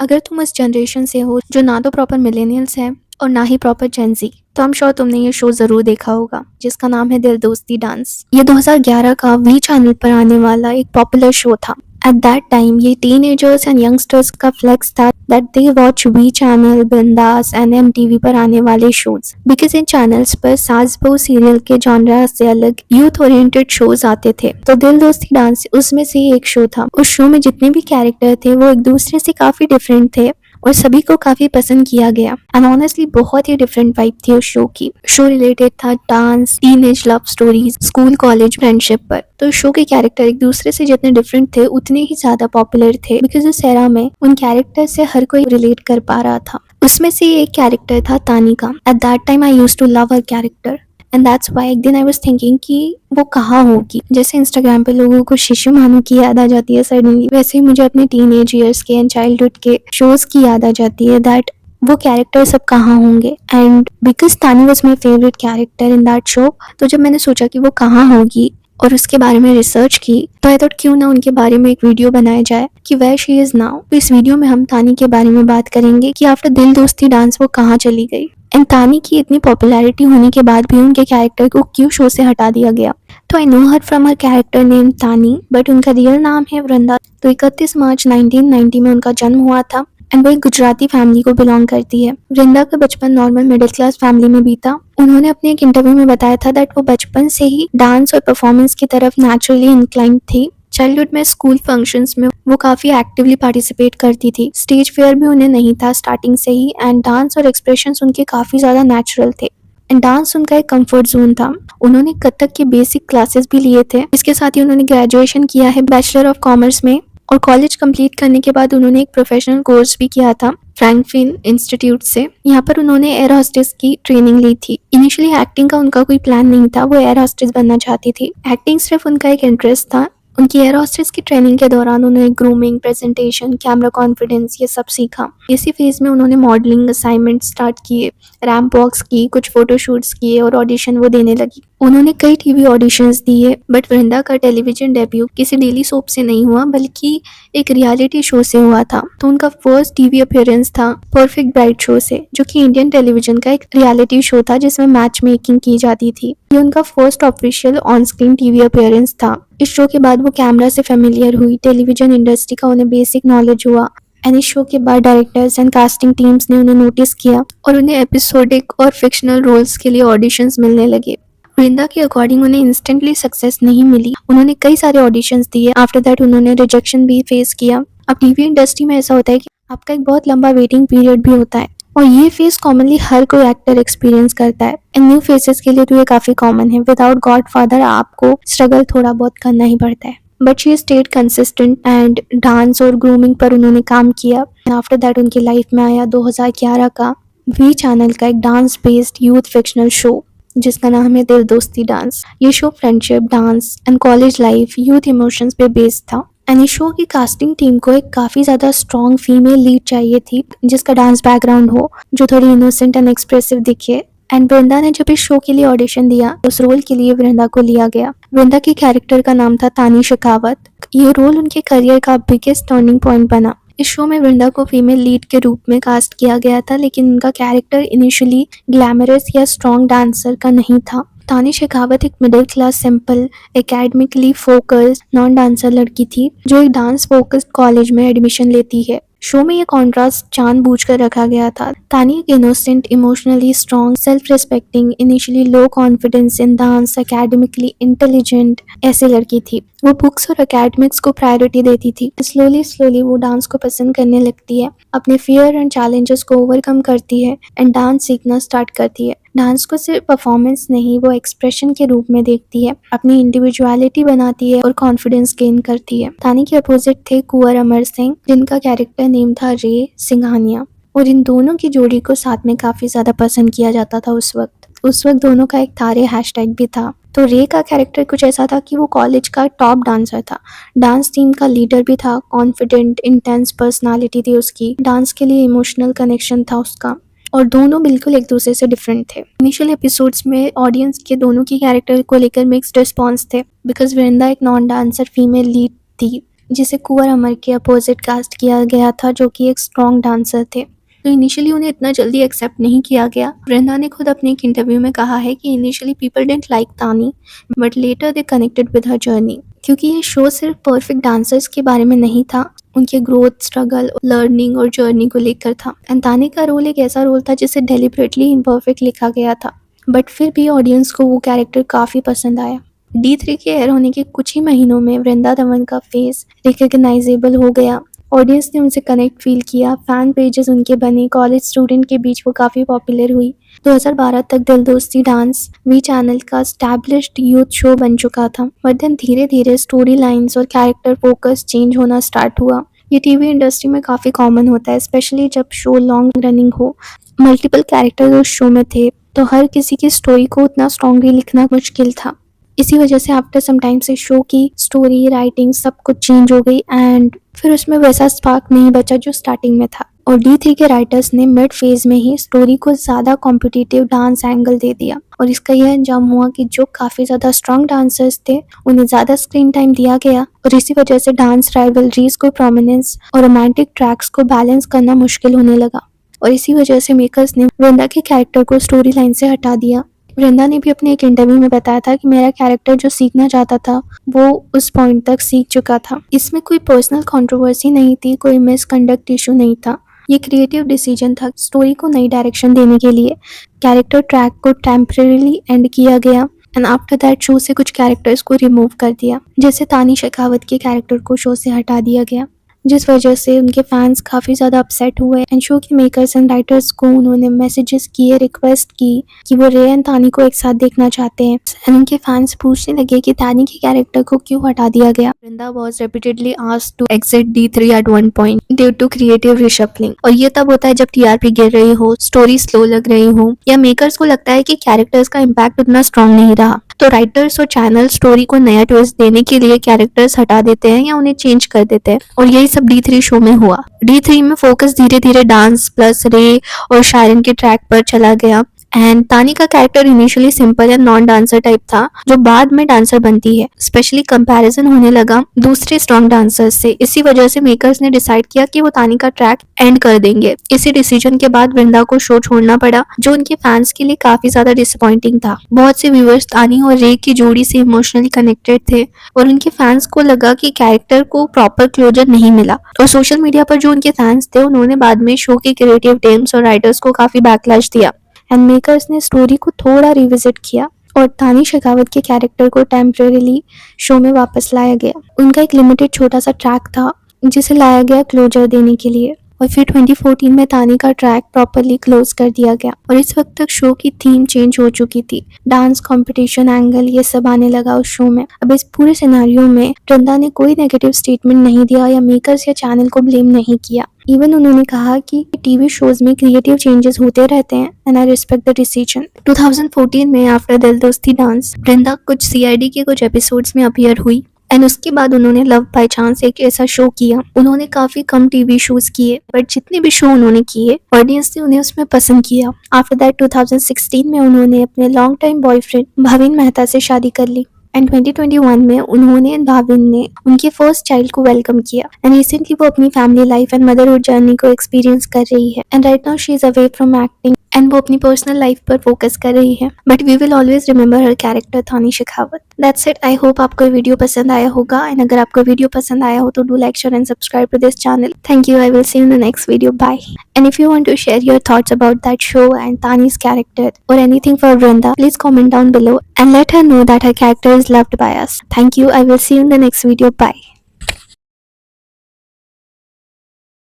अगर तुम उस जनरेशन से हो जो ना तो प्रॉपर मिलेनियल्स है और ना ही प्रॉपर जेंजी, तो हम श्योर तुमने ये शो जरूर देखा होगा जिसका नाम है दिल दोस्ती डांस। ये 2011 का वी चैनल पर आने वाला एक पॉपुलर शो था। एट दैट टाइम ये टीनेजर्स एंड यंगस्टर्स का फ्लेक्स था that they watch V channel, बिंदास एंड एमटीवी पर आने वाले शोज, बिकॉज इन चैनल्स पर सास बहू सीरियल के जॉनरा से अलग यूथ ओरिएंटेड शोज आते थे। तो दिल दोस्ती डांस उसमें से ही एक शो था। उस शो में जितने भी कैरेक्टर थे वो एक दूसरे से काफी डिफरेंट थे और सभी को काफी पसंद किया गया। एंड ऑनेस्टली बहुत ही डिफरेंट वाइब थी उस शो की। शो रिलेटेड था dance, teenage love stories, school college friendship पर। तो शो के कैरेक्टर एक दूसरे से जितने डिफरेंट थे उतने ही ज्यादा पॉपुलर थे, बिकॉज उस एरा में उन कैरेक्टर से हर कोई रिलेट कर पा रहा था। उसमें से एक कैरेक्टर था Tanika. At that time I used to love her character and that's why एक दिन आई वाज थिंकिंग कि वो कहाँ होगी। जैसे इंस्टाग्राम पे लोगों को शिशु मानू की याद आ जाती है सडनली, वैसे ही मुझे अपने टीनेज ईयर्स के एंड चाइल्डहुड के शोज की याद आ जाती है दैट वो कैरेक्टर सब कहाँ होंगे। एंड बिकॉज तानी was my favourite character in that show, तो जब मैंने सोचा कि वो कहाँ होगी और उसके बारे में रिसर्च की, तो आई थॉट क्यों ना उनके बारे में एक वीडियो बनाया जाए कि वेयर शी इज नाउ। तो इस वीडियो में हम तानी के बारे में बात करेंगे कि आफ्टर दिल दोस्ती डांस वो कहाँ चली गई एंड तानी की इतनी पॉपुलैरिटी होने के बाद भी उनके कैरेक्टर को क्यों शो से हटा दिया गया। तो I know her from her character name तानी, बट उनका रियल नाम है वृंदा। तो 31 मार्च 1990 में उनका जन्म हुआ था एंड वो एक गुजराती फैमिली को बिलोंग करती है। वृंदा का बचपन नॉर्मल मिडिल क्लास फैमिली में बीता। उन्होंने अपने एक इंटरव्यू में बताया था दैट वो बचपन से ही डांस और परफॉर्मेंस की तरफ नेचुरली इंक्लाइंड थी। चाइल्डहुड में स्कूल फंक्शंस में वो काफी एक्टिवली पार्टिसिपेट करती थी। स्टेज फेयर भी उन्हें नहीं था स्टार्टिंग से ही एंड डांस और एक्सप्रेशंस उनके काफी ज्यादा नेचुरल थे एंड डांस उनका एक कंफर्ट जोन था। उन्होंने कथक के बेसिक क्लासेस भी लिए थे। इसके साथ ही उन्होंने ग्रेजुएशन किया है बैचलर ऑफ कॉमर्स में और कॉलेज कंप्लीट करने के बाद उन्होंने एक प्रोफेशनल कोर्स भी किया था फ्रैंकफिन इंस्टीट्यूट से। यहाँ पर उन्होंने एयर होस्टेस की ट्रेनिंग ली थी। इनिशियली एक्टिंग का उनका कोई प्लान नहीं था, वो एयर होस्टेस बनना चाहती थी। एक्टिंग सिर्फ उनका एक इंटरेस्ट था। उनकी एयर होस्टेस की ट्रेनिंग के दौरान उन्होंने ग्रूमिंग, प्रेजेंटेशन, कैमरा कॉन्फिडेंस ये सब सीखा। इसी फेज में उन्होंने मॉडलिंग असाइनमेंट स्टार्ट किए, रैम्प वॉक्स की, कुछ फोटोशूट्स किए और ऑडिशन वो देने लगी। उन्होंने कई टीवी ऑडिशंस दिए, बट वृंदा का टेलीविजन डेब्यू किसी डेली सोप से नहीं हुआ बल्कि एक रियलिटी शो से हुआ था। तो उनका फर्स्ट टीवी अपीयरेंस था परफेक्ट ब्राइड शो से, जो कि इंडियन टेलीविजन का एक रियलिटी शो था जिसमें मैच मेकिंग की जाती थी। ये उनका first official on screen TV appearance था। इस शो के बाद वो कैमरा से फेमिलियर हुई, टेलीविजन इंडस्ट्री का उन्हें बेसिक नॉलेज हुआ एंड इस शो के बाद डायरेक्टर्स एंड कास्टिंग टीम्स ने उन्हें नोटिस किया और उन्हें एपिसोडिक और फिक्शनल रोल्स के लिए ऑडिशंस मिलने लगे। वृंदा के अकॉर्डिंग उन्हें इंस्टेंटली सक्सेस नहीं मिली। उन्होंने कई सारे ऑडिशंस दिए। आफ्टर दैट उन्होंने रिजेक्शन भी फेस किया। अब टीवी इंडस्ट्री में ऐसा होता है कि आपका एक बहुत लंबा वेटिंग पीरियड भी होता है और ये फेस कॉमनली हर कोई एक्टर एक्सपीरियंस करता है एंड न्यू फेसेस के लिए तो ये काफी कॉमन है। विदाउट गॉडफादर आपको स्ट्रगल थोड़ा बहुत करना ही पड़ता है, but she stayed consistent and dance और ग्रूमिंग पर उन्होंने काम किया। आफ्टर दैट उनकी लाइफ में आया 2011 का वी चैनल का एक dance based youth fictional show जिसका नाम है दिल दोस्ती डांस। ये show friendship, dance and college life, youth emotions पे बेस्ड था एंड इस शो की कास्टिंग टीम को एक काफी ज्यादा स्ट्रॉन्ग फीमेल लीड चाहिए थी जिसका डांस बैकग्राउंड हो, जो थोड़ी इनोसेंट एंड एक्सप्रेसिव दिखे। एंड वृंदा ने जब इस शो के लिए ऑडिशन दिया, उस रोल के लिए वृंदा को लिया गया। वृंदा की कैरेक्टर का नाम था तानी शेखावत। ये रोल उनके करियर का बिगेस्ट टर्निंग पॉइंट बना। इस शो में वृंदा को फीमेल लीड के रूप में कास्ट किया गया था, लेकिन उनका कैरेक्टर इनिशियली ग्लैमरस या स्ट्रॉन्ग डांसर का नहीं था। तानी शेखावत एक middle class, simple, academically focused non dancer लड़की थी जो एक डांस फोकस्ड कॉलेज में एडमिशन लेती है। शो में ये कॉन्ट्रास्ट जानबूझकर रखा गया था। तानी एक innocent, emotionally strong, self respecting, initially low confidence in dance, academically intelligent ऐसी लड़की थी। वो बुक्स और एकेडमिक्स को प्रायोरिटी देती थी। स्लोली स्लोली वो डांस को पसंद करने लगती है, अपने फियर एंड चैलेंजेस को ओवरकम करती है एंड डांस सीखना स्टार्ट करती है। डांस को सिर्फ परफॉर्मेंस नहीं, वो एक्सप्रेशन के रूप में देखती है, अपनी इंडिविजुअलिटी बनाती है और कॉन्फिडेंस गेन करती है। तानी के अपोजिट थे कुंवर अमर सिंह, जिनका कैरेक्टर नेम था रे सिंघानिया, और इन दोनों की जोड़ी को साथ में काफी ज्यादा पसंद किया जाता था उस वक्त दोनों का एक तारे हैशटैग भी था। तो रे का कैरेक्टर कुछ ऐसा था कि वो कॉलेज का टॉप डांसर था, डांस टीम का लीडर भी था, कॉन्फिडेंट, इंटेंस पर्सनालिटी थी उसकी, डांस के लिए इमोशनल कनेक्शन था उसका, और दोनों बिल्कुल एक दूसरे से डिफरेंट थे। इनिशियल एपिसोड्स में ऑडियंस के दोनों की कैरेक्टर को लेकर मिक्स्ड रिस्पॉन्स थे बिकॉज वृंदा एक नॉन डांसर फीमेल लीड थी जिसे कुंवर अमर के अपोजिट कास्ट किया गया था, जो कि एक स्ट्रॉन्ग डांसर थे। तो इनिशियली उन्हें इतना जल्दी एक्सेप्ट नहीं किया गया। वृंदा ने खुद अपने एक इंटरव्यू में कहा है कि इनिशियली पीपल डिडंट लाइक तानी, but later they connected with her journey. क्योंकि ये शो सिर्फ परफेक्ट डांसर्स के बारे में नहीं था, उनके ग्रोथ, स्ट्रगल, लर्निंग और जर्नी को लेकर था। एंड तानी का रोल एक ऐसा रोल था जिसे डेलिबरेटली इम्परफेक्ट लिखा गया था, बट फिर भी ऑडियंस को वो कैरेक्टर काफ़ी पसंद आया। D3 के एयर होने के कुछ ही महीनों में वृंदा धवन का फेस रिकग्नाइजेबल हो गया। ऑडियंस ने उनसे कनेक्ट फील किया, फैन पेजेस उनके बने, कॉलेज स्टूडेंट के बीच वो काफ़ी पॉपुलर हुई। 2012 तक दिल दोस्ती डांस वी चैनल का स्टैब्लिश्ड यूथ शो बन चुका था। बट देन धीरे धीरे स्टोरी लाइन्स और कैरेक्टर फोकस चेंज होना स्टार्ट हुआ। ये टीवी इंडस्ट्री में काफ़ी कॉमन होता है, स्पेशली जब शो लॉन्ग रनिंग हो। मल्टीपल कैरेक्टर्स उस शो में थे, तो हर किसी की स्टोरी को उतना स्ट्रॉन्गली लिखना मुश्किल था। इसी वजह से आफ्टर सम टाइम से शो की स्टोरी, राइटिंग सब कुछ चेंज हो गई एंड फिर उसमें वैसा स्पार्क नहीं बचा जो स्टार्टिंग में था। और D3 के राइटर्स ने मिड फेज में ही स्टोरी को ज़्यादा कॉम्पिटिटिव डांस एंगल दे दिया, और इसका यह अंजाम हुआ कि जो काफ़ी ज़्यादा स्ट्रॉन्ग डांसर्स थे उन्हें ज़्यादा स्क्रीन टाइम दिया गया, और इसी वजह से डांस राइवलरीज को प्रोमिनेंस और रोमांटिक ट्रैक्स को बैलेंस करना मुश्किल होने लगा। और इसी वजह से मेकर्स ने वृंदा के कैरेक्टर को स्टोरी लाइन से हटा दिया। वृंदा ने भी अपने एक इंटरव्यू में बताया था कि मेरा कैरेक्टर जो सीखना चाहता था वो उस पॉइंट तक सीख चुका था। इसमें कोई पर्सनल कंट्रोवर्सी नहीं थी, कोई मिसकंडक्ट इशू नहीं था। ये क्रिएटिव डिसीजन था स्टोरी को नई डायरेक्शन देने के लिए। कैरेक्टर ट्रैक को टेम्परेरीली एंड किया गया एंड आफ्टर दैट शो से कुछ कैरेक्टर्स को रिमूव कर दिया, जैसे तानी शेखावत के कैरेक्टर को शो से हटा दिया गया, जिस वजह से उनके फैंस काफ़ी ज़्यादा अपसेट हुए। एंड शो के मेकर्स एंड राइटर्स को उन्होंने मैसेजेस किए, रिक्वेस्ट की कि वो रे एंड तानी को एक साथ देखना चाहते हैं। एंड उनके फैंस पूछने लगे कि तानी के कैरेक्टर को क्यों हटा दिया गया। Vrinda was repeatedly asked to exit D3 at one point due to creative reshuffling. और ये तब होता है जब TRP गिर रही हो, स्टोरी स्लो लग रही हो, या मेकर्स को लगता है कि कैरेक्टर्स का इम्पैक्ट उतना स्ट्रॉन्ग नहीं रहा, तो राइटर्स और चैनल स्टोरी को नया ट्विस्ट देने के लिए कैरेक्टर्स हटा देते हैं या उन्हें चेंज कर देते हैं। और यही सब D3 शो में हुआ। D3 में फोकस धीरे धीरे डांस प्लस रे और शायरन के ट्रैक पर चला गया। एंड तानी का कैरेक्टर इनिशियली सिंपल या नॉन डांसर टाइप था, जो बाद में डांसर बनती है। स्पेशली कंपैरिजन होने लगा दूसरे स्ट्रॉन्ग डांसर्स से। इसी वजह से मेकर्स ने डिसाइड किया कि वो तानी का ट्रैक एंड कर देंगे। इसी डिसीजन के बाद वृंदा को शो छोड़ना पड़ा, जो उनके फैंस के लिए काफी ज्यादा डिसअपॉइंटिंग था। बहुत से व्यूअर्स तानी और रे की जोड़ी से इमोशनली कनेक्टेड थे, और उनके फैंस को लगा कि कैरेक्टर को प्रॉपर क्लोजर नहीं मिला। और सोशल मीडिया पर जो उनके फैंस थे उन्होंने बाद में शो के क्रिएटिव टीम्स और राइटर्स को काफी बैकलैश दिया। एंड मेकर्स ने स्टोरी को थोड़ा रिविजिट किया और तानी शेखावत के कैरेक्टर को टेम्परेरीली शो में वापस लाया गया। उनका एक लिमिटेड छोटा सा ट्रैक था जिसे लाया गया क्लोजर देने के लिए, और फिर 2014 में तानी का ट्रैक प्रॉपरली क्लोज कर दिया गया। और इस वक्त तक शो की थीम चेंज हो चुकी थी, डांस कंपटीशन एंगल ये सब आने लगा उस शो में। अब इस पूरे सिनेरियो में वृंदा ने कोई नेगेटिव स्टेटमेंट नहीं दिया या मेकर्स या चैनल को ब्लेम नहीं किया। इवन उन्होंने कहा कि टीवी शोज में क्रिएटिव चेंजेस होते रहते हैं and I respect the decision. 2014 में आफ्टर दिल दोस्ती डांस वृंदा कुछ CID के कुछ एपिसोड्स में अपीयर हुई, एंड उसके बाद उन्होंने लव बाय चांस एक ऐसा शो किया। उन्होंने काफी कम टीवी शोज किए, बट जितने भी शो उन्होंने किए ऑडियंस ने उन्हें उसमें पसंद किया। आफ्टर दैट 2016 में उन्होंने अपने long time boyfriend Bhavin Mehta से शादी कर ली, एंड 2021 में उन्होंने भाविन ने उनके फर्स्ट चाइल्ड को वेलकम किया। एंड रिसेंटली वो अपनी family life and motherhood journey को एक्सपीरियंस कर रही है। And right now she is away from acting and वो अपनी पर्सनल लाइफ पर फोकस कर रही है, but we will always remember her character Tani Shekhawat. That's it. I hope आपको वीडियो पसंद आया होगा, एंड अगर आपको वीडियो पसंद आया हो तो do like, share and subscribe to this channel. Thank you. I will see you in the next video. Bye. And if you want to share your thoughts about that show and Tani's character or anything for Vrinda, please comment down below and let her know that her character is loved by us. Thank you. I will see you in the next video. Bye.